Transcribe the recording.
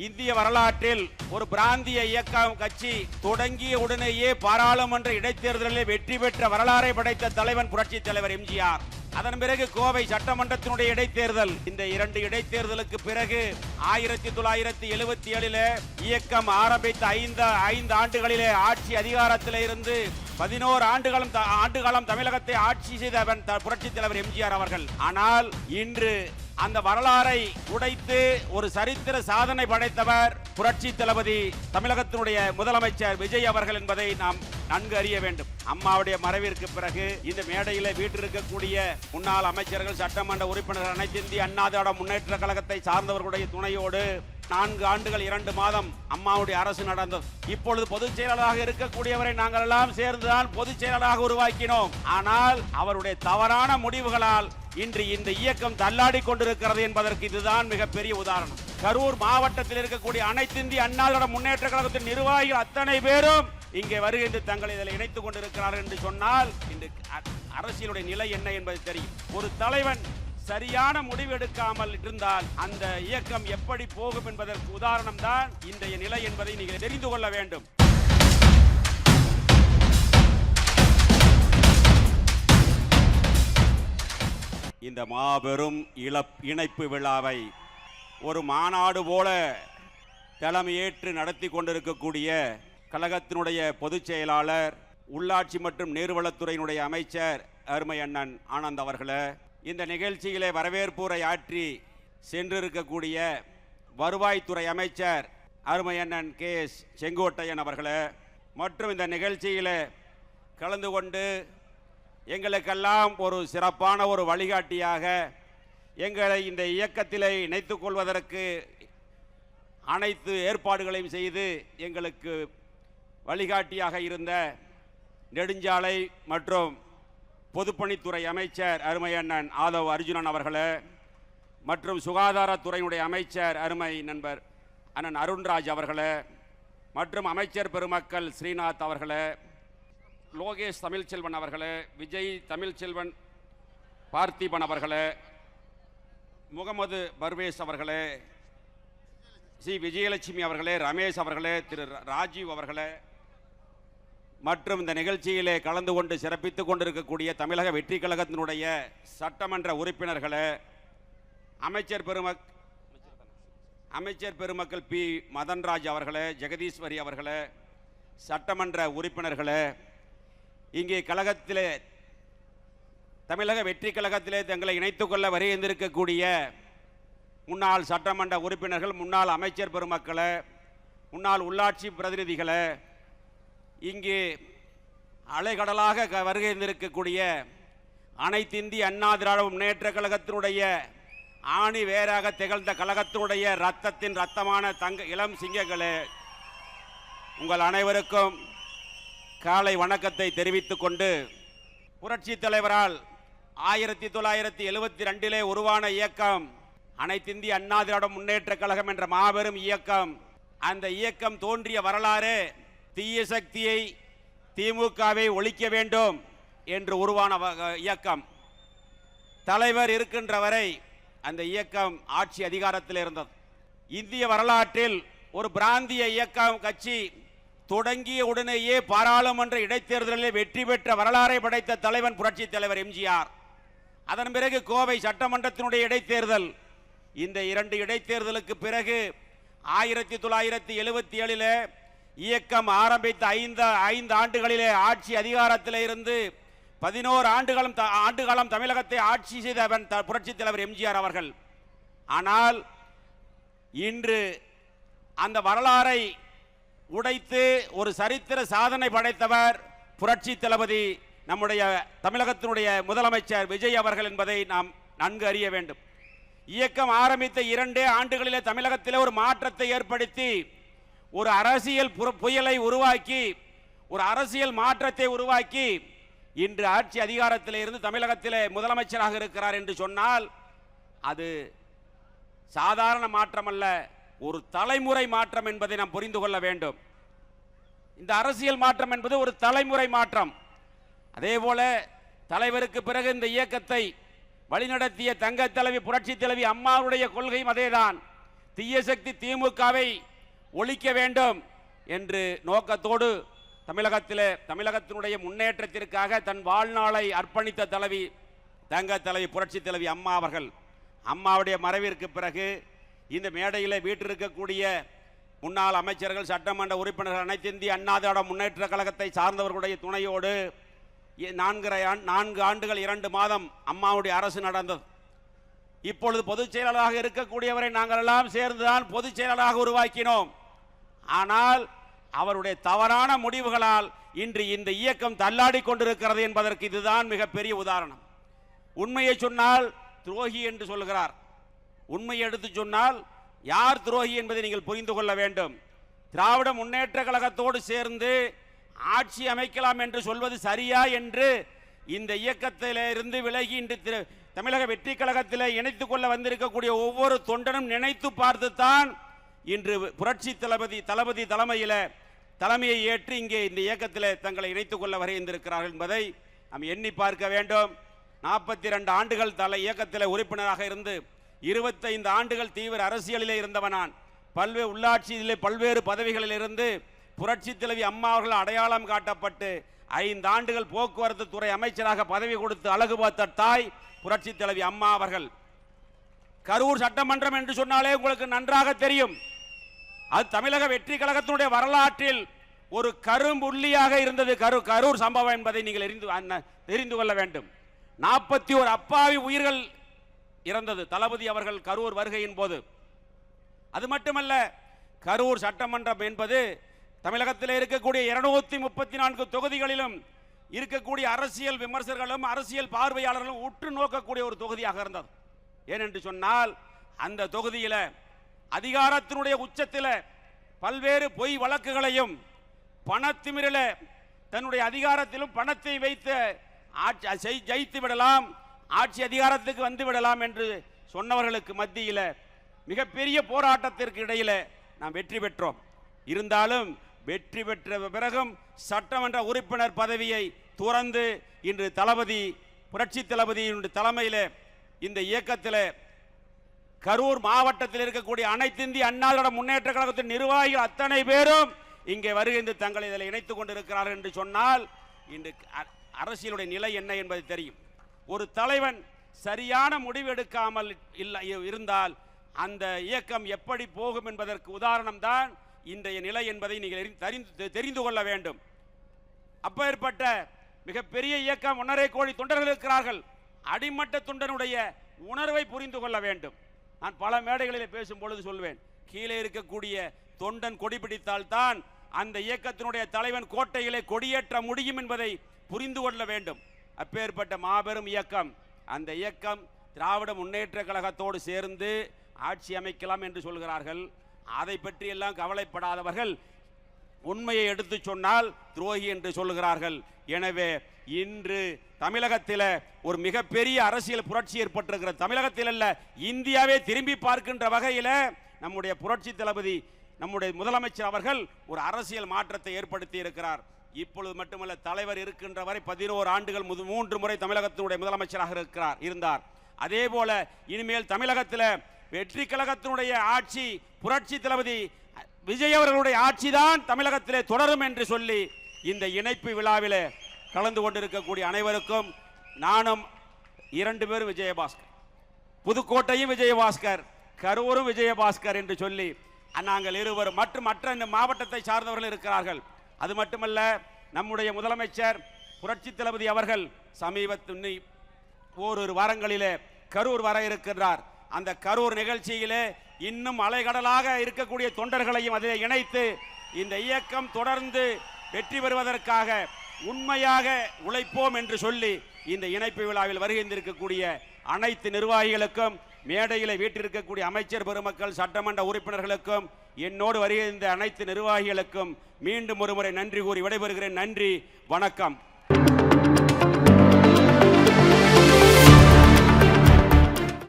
இந்திய வரலாற்றில் ஒரு பிராந்திய இயக்கம் கட்சி தொடங்கிய உடனேயே பாராளுமன்ற இடைத்தேர்தலில் வெற்றி பெற்ற வரலாறை படைத்த தலைவன் புரட்சி தலைவர் எம்ஜிஆர். அதன் பிறகு கோவை சட்டமன்றத்தினுடைய இடைத்தேர்தல். இந்த இரண்டு இடைத்தேர்தலுக்கு பிறகு 1977 இயக்கம் ஆரம்பித்த 5 ஆண்டுகளிலே ஆட்சி அதிகாரத்தில் இருந்து 11 ஆண்டுகாலம் தமிழகத்தை ஆட்சி செய்தவன் புரட்சி தலைவர் எம்ஜிஆர் அவர்கள். ஆனால் இன்று அந்த வரலாறை உடைத்து ஒரு சரித்திர சாதனை படைத்தவர் புரட்சி தளபதி தமிழகத்தினுடைய முதலமைச்சர் விஜய் அவர்கள் என்பதை நாம் நன்கு அறிய வேண்டும். அம்மாவுடைய மறைவிற்கு பிறகு இந்த மேடையில் வீட்டிருக்கக்கூடிய முன்னாள் அமைச்சர்கள், சட்டமன்ற உறுப்பினர்கள், அனைத்து இந்திய அண்ணா திராவிட முன்னேற்ற கழகத்தை சார்ந்தவர்களுடைய துணையோடு 4 ஆண்டுகள் 2 மாதம் அம்மாவுடைய அரசு நடந்தது. இப்பொழுது பொதுச் செயலாளராக இருக்கக்கூடியவரை நாங்கள் எல்லாம் சேர்ந்துதான் பொதுச் செயலாளராக உருவாக்கினோம். ஆனால் அவருடைய தவறான முடிவுகளால் இன்று இந்த இயக்கம் தள்ளாடி கொண்டிருக்கிறது என்பதற்கு இதுதான் மிகப்பெரிய உதாரணம். கரூர் மாவட்டத்தில் இருக்கக்கூடிய அனைத்து இந்திய அண்ணா திராவிட முன்னேற்ற கழகத்தின் நிர்வாகிகள் அத்தனை பேரும் இங்கே வருகின்ற தங்களை இதில் இணைத்துக் கொண்டிருக்கிறார்கள் என்று சொன்னால் இன்று அரசியலுடைய நிலை என்ன என்பது தெரியும். ஒரு தலைவன் சரியான முடிவு எடுக்காமல் இருந்தால் அந்த இயக்கம் எப்படி போகும் என்பதற்கு உதாரணம் தான் இன்றைய நிலை என்பதை நீங்கள் தெரிந்து கொள்ள வேண்டும். இந்த மாபெரும் இணைப்பு விழாவை ஒரு மாநாடு போல தலைமையேற்று நடத்தி கொண்டிருக்கக்கூடிய கழகத்தினுடைய பொதுச் செயலாளர், உள்ளாட்சி மற்றும் நீர்வளத்துறையினுடைய அமைச்சர் அருமை அண்ணன் ஆனந்த் அவர்களே, இந்த நிகழ்ச்சியிலே வரவேற்புரை ஆற்றி சென்றிருக்கக்கூடிய வருவாய்த்துறை அமைச்சர் அருமை அண்ணன் KS செங்கோட்டையன் அவர்களே, மற்றும் இந்த நிகழ்ச்சியில் கலந்து கொண்டு எங்களுக்கெல்லாம் ஒரு சிறப்பான ஒரு வழிகாட்டியாக எங்களை இந்த இயக்கத்திலே இணைத்துக் கொள்வதற்கு அனைத்து ஏற்பாடுகளையும் செய்து எங்களுக்கு வழிகாட்டியாக இருந்த நெடுஞ்சாலை மற்றும் பொதுப்பணித்துறை அமைச்சர் அருமை அண்ணன் ஆதவ் அர்ஜுனன் அவர்களே, மற்றும் சுகாதாரத்துறையினுடைய அமைச்சர் அருமை நண்பர் அண்ணன் அருண்ராஜ் அவர்களே, மற்றும் அமைச்சர் பெருமக்கள் ஸ்ரீநாத் அவர்களே, லோகேஷ் தமிழ்ச்செல்வன் அவர்களே, விஜய் தமிழ்ச்செல்வன் பார்த்திபன் அவர்களே, முகமது பர்வேஸ் அவர்களே, சி விஜயலட்சுமி அவர்களே, ரமேஷ் அவர்களே, திரு ராஜீவ் அவர்களே, மற்றும் இந்த நிகழ்ச்சியிலே கலந்து கொண்டு சிறப்பித்துக் கொண்டிருக்கக்கூடிய தமிழக வெற்றி கழகத்தினுடைய சட்டமன்ற உறுப்பினர்களே, அமைச்சர் பெருமக்கள் பி மதன்ராஜ் அவர்களே, ஜெகதீஸ்வரி அவர்களே, சட்டமன்ற உறுப்பினர்களே, இங்கே கழகத்திலே தமிழக வெற்றி கழகத்திலே தங்களை இணைத்துக் கொள்ள வருகின்றிருக்கக்கூடிய முன்னாள் சட்டமன்ற உறுப்பினர்கள், முன்னாள் அமைச்சர் பெருமக்களே, முன்னாள் உள்ளாட்சி பிரதிநிதிகளே, இங்கே அலைகடலாக வருகின்றிருக்கக்கூடிய அனைத்து இந்திய அண்ணா திராவிட முன்னேற்ற கழகத்தினுடைய ஆணி வேராக திகழ்ந்த கழகத்தினுடைய ரத்தத்தின் ரத்தமான இளம் சிங்கங்களே, உங்கள் அனைவருக்கும் காலை வணக்கத்தை தெரிவித்துக் கொண்டு, புரட்சி தலைவரால் 1972 உருவான இயக்கம் அனைத்து இந்திய அண்ணா திராவிட முன்னேற்ற கழகம் என்ற மாபெரும் இயக்கம். அந்த இயக்கம் தோன்றிய வரலாறு தீய சக்தியை, திமுகவை ஒழிக்க வேண்டும் என்று உருவான இயக்கம். தலைவர் இருக்கின்ற வரை அந்த இயக்கம் ஆட்சி அதிகாரத்தில் இருந்தது. இந்திய வரலாற்றில் ஒரு பிராந்திய இயக்கம் கட்சி தொடங்கிய உடனேயே பாராளுமன்ற இடைத்தேர்தலில் வெற்றி பெற்ற வரலாறை படைத்த தலைவன் புரட்சி தலைவர் எம்ஜிஆர். அதன் பிறகு கோவை சட்டமன்றத்தினுடைய இடைத்தேர்தல். இந்த 2 இடைத்தேர்தலுக்கு பிறகு 1977 இயக்கம் ஆரம்பித்த 5 ஆண்டுகளிலே ஆட்சி அதிகாரத்தில் இருந்து 11 ஆண்டுகாலம் தமிழகத்தை ஆட்சி செய்தவன் புரட்சி தலைவர் எம்ஜிஆர் அவர்கள். ஆனால் இன்று அந்த வரலாறை உடைத்து ஒரு சரித்திர சாதனை படைத்தவர் புரட்சி தளபதி நம்முடைய தமிழகத்தினுடைய முதலமைச்சர் விஜய் அவர்கள் என்பதை நாம் நன்கு அறிய வேண்டும். இயக்கம் ஆரம்பித்த 2 ஆண்டுகளிலே தமிழகத்தில் ஒரு மாற்றத்தை ஏற்படுத்தி ஒரு அரசியல் புயலை உருவாக்கி, ஒரு அரசியல் மாற்றத்தை உருவாக்கி இன்று ஆட்சி அதிகாரத்தில் இருந்து தமிழகத்திலே முதலமைச்சராக இருக்கிறார் என்று சொன்னால் அது சாதாரண மாற்றம் அல்ல, ஒரு தலைமுறை மாற்றம் என்பதை நாம் புரிந்து கொள்ள வேண்டும். இந்த அரசியல் மாற்றம் என்பது ஒரு தலைமுறை மாற்றம். அதேபோல தலைவருக்கு பிறகு இந்த இயக்கத்தை வழிநடத்திய தங்க தலைவி புரட்சி தலைவி அம்மாவுடைய கொள்கையும் அதேதான். தீய சக்தி திமுகவை ஒழிக்க வேண்டும் என்று நோக்கத்தோடு தமிழகத்தினுடைய முன்னேற்றத்திற்காக தன் வாழ்நாளை அர்ப்பணித்த தலைவி தங்க தலைவி புரட்சி தலைவி அம்மா அவர்கள். அம்மாவுடைய மறைவிற்கு பிறகு இந்த மேடையில் வீட்டிருக்கக்கூடிய முன்னாள் அமைச்சர்கள், சட்டமன்ற உறுப்பினர்கள், அனைத்து இந்திய அண்ணா திராவிட முன்னேற்ற கழகத்தை சார்ந்தவர்களுடைய துணையோடு 4 ஆண்டுகள் 2 மாதம் அம்மாவுடைய அரசு நடந்தது. இப்பொழுது பொதுச் செயலாளராக இருக்கக்கூடியவரை நாங்கள் எல்லாம் சேர்ந்துதான் பொதுச் செயலாளராக உருவாக்கினோம். ஆனால் அவருடைய தவறான முடிவுகளால் இன்று இந்த இயக்கம் தள்ளாடி கொண்டிருக்கிறது என்பதற்கு இதுதான் மிகப்பெரிய உதாரணம். உண்மையை சொன்னால் துரோகி என்று சொல்கிறார். உண்மையை எடுத்து சொன்னால் யார் துரோகி என்பதை நீங்கள் புரிந்து கொள்ள வேண்டும். திராவிட முன்னேற்ற கழகத்தோடு சேர்ந்து ஆட்சி அமைக்கலாம் என்று சொல்வது சரியா என்று இந்த இயக்கத்திலிருந்து விலகி இன்று தமிழக வெற்றி கழகத்தில் இணைத்துக் கொள்ள வந்திருக்கக்கூடிய ஒவ்வொரு தொண்டனும் நினைத்து பார்த்துத்தான் இன்று புரட்சி தளபதி தலைமையை ஏற்று இங்கே இந்த இயக்கத்தில் தங்களை இணைத்துக் கொள்ள வருகின்றிருக்கிறார்கள் என்பதை நாம் எண்ணி பார்க்க வேண்டும். 42 ஆண்டுகள் இயக்கத்தில் உறுப்பினராக இருந்து 25 ஆண்டுகள் தீவிர அரசியலிலே இருந்தவனான். பல்வேறு உள்ளாட்சியிலே பல்வேறு பதவிகளில் இருந்து புரட்சி தலைவி அம்மா அவர்கள் அடையாளம் காட்டப்பட்டு 5 ஆண்டுகள் போக்குவரத்து துறை அமைச்சராக பதவி கொடுத்து அழகு பார்த்த தாய் புரட்சி தலைவி அம்மா அவர்கள். கரூர் சட்டமன்றம் என்று சொன்னாலே உங்களுக்கு நன்றாக தெரியும். அது தமிழக வெற்றி கழகத்தினுடைய வரலாற்றில் ஒரு கரும்புள்ளியாக இருந்தது கரூர் சம்பவம் என்பதை நீங்கள் தெரிந்து கொள்ள வேண்டும். 41 அப்பாவி உயிர்கள் இறந்தது தளபதி அவர்கள் கரூர் வருகையின் போது. அது மட்டுமல்ல, கரூர் சட்டமன்றம் என்பது தமிழகத்தில் இருக்கக்கூடிய 234 தொகுதிகளிலும் இருக்கக்கூடிய அரசியல் விமர்சகர்களும் அரசியல் பார்வையாளர்களும் உற்று நோக்கக்கூடிய ஒரு தொகுதியாக இருந்தது. ஏனென்று சொன்னால் அந்த தொகுதியில் அதிகாரத்தினுடைய உச்சத்தில் பல்வேறு பொய் வழக்குகளையும் பணத்திமிரில் தன்னுடைய அதிகாரத்திலும் பணத்தை வைத்து ஜெயித்து விடலாம், ஆட்சி அதிகாரத்துக்கு வந்து விடலாம் என்று சொன்னவர்களுக்கு மத்தியில் மிகப்பெரிய போராட்டத்திற்கு இடையில் நாம் வெற்றி பெற்றோம். இருந்தாலும் வெற்றி பெற்ற பிறகும் சட்டமன்ற உறுப்பினர் பதவியை துறந்து இன்று புரட்சி தளபதியினுடைய தலைமையில் இந்த இயக்கத்தில் கரூர் மாவட்டத்தில் இருக்கக்கூடிய அனைத்து இந்திய அண்ணா திராவிட முன்னேற்ற கழகத்தின் நிர்வாகிகள் அத்தனை பேரும் இங்கே வருகின்ற தங்களை இதில் இணைத்துக் கொண்டிருக்கிறார்கள் என்று சொன்னால் இன்று அரசியலுடைய நிலை என்ன என்பது தெரியும். ஒரு தலைவன் சரியான முடிவு எடுக்காமல் இருந்தால் அந்த இயக்கம் எப்படி போகும் என்பதற்கு உதாரணம் தான் இன்றைய நிலை என்பதை நீங்கள் தெரிந்து கொள்ள வேண்டும். அப்பேற்பட்ட மிகப்பெரிய இயக்கம் 1.5 கோடி தொண்டர்கள் இருக்கிறார்கள். அடிமட்ட தொண்டனுடைய உணர்வை புரிந்து கொள்ள வேண்டும். நான் பல மேடைகளில் பேசும் பொழுது சொல்வேன், கீழே இருக்கக்கூடிய தொண்டன் கொடி பிடித்தால் தான் அந்த இயக்கத்தினுடைய தலைவன் கோட்டையிலே கொடியேற்ற முடியும் என்பதை புரிந்து கொள்ள வேண்டும். அப்பேற்பட்ட மாபெரும் இயக்கம், அந்த இயக்கம் திராவிட முன்னேற்ற கழகத்தோடு சேர்ந்து ஆட்சி அமைக்கலாம் என்று சொல்கிறார்கள். அதை பற்றி எல்லாம் கவலைப்படாதவர்கள் உண்மையை எடுத்து சொன்னால் துரோகி என்று சொல்கிறார்கள். எனவே இன்று தமிழகத்தில் ஒரு மிகப்பெரிய அரசியல் புரட்சி ஏற்பட்டிருக்கிறது. தமிழகத்தில் அல்ல, இந்தியாவே திரும்பி பார்க்கின்ற வகையில் நம்முடைய புரட்சி தளபதி நம்முடைய முதலமைச்சர் அவர்கள் ஒரு அரசியல் மாற்றத்தை ஏற்படுத்தி இருக்கிறார். இப்பொழுது மட்டுமல்ல, தலைவர் இருக்கின்ற வரை 11 ஆண்டுகள் 3 முறை தமிழகத்தினுடைய முதலமைச்சராக இருந்தார். அதே போல இனிமேல் தமிழகத்தில் வெற்றி கழகத்தினுடைய ஆட்சி, புரட்சி தளபதி விஜய் அவர்களுடைய ஆட்சி தான் தமிழகத்திலே தொடரும் என்று சொல்லி இந்த இணைப்பு விழாவில் கலந்து கொண்டிருக்கக்கூடிய அனைவருக்கும் நானும் 2 பேரும் விஜயபாஸ்கர், புதுக்கோட்டையும் விஜயபாஸ்கர், கரூரும் விஜயபாஸ்கர் என்று சொல்லி நாங்கள் இருவரும் மற்ற மாவட்டத்தை சார்ந்தவர்கள் இருக்கிறார்கள். அது மட்டுமல்ல, நம்முடைய முதலமைச்சர் புரட்சி தளபதி அவர்கள் சமீபத்தில் ஓரிரு வாரங்களிலே கரூர் வர இருக்கின்றார். அந்த கரூர் நிகழ்ச்சியிலே இன்னும் அலைகடலாக இருக்கக்கூடிய தொண்டர்களையும் அதில் இணைத்து இந்த இயக்கம் தொடர்ந்து வெற்றி பெறுவதற்காக உண்மையாக உழைப்போம் என்று சொல்லி இந்த இணைப்பு விழாவில் வருகின்றிருக்கக்கூடிய அனைத்து நிர்வாகிகளுக்கும், மேடையில் வீட்டிருக்கக்கூடிய அமைச்சர் பெருமக்கள், சட்டமன்ற உறுப்பினர்களுக்கும், என்னோடு வருகின்ற அனைத்து நிர்வாகிகளுக்கும் மீண்டும் ஒருமுறை நன்றி கூறி விடைபெறுகிறேன். நன்றி, வணக்கம்.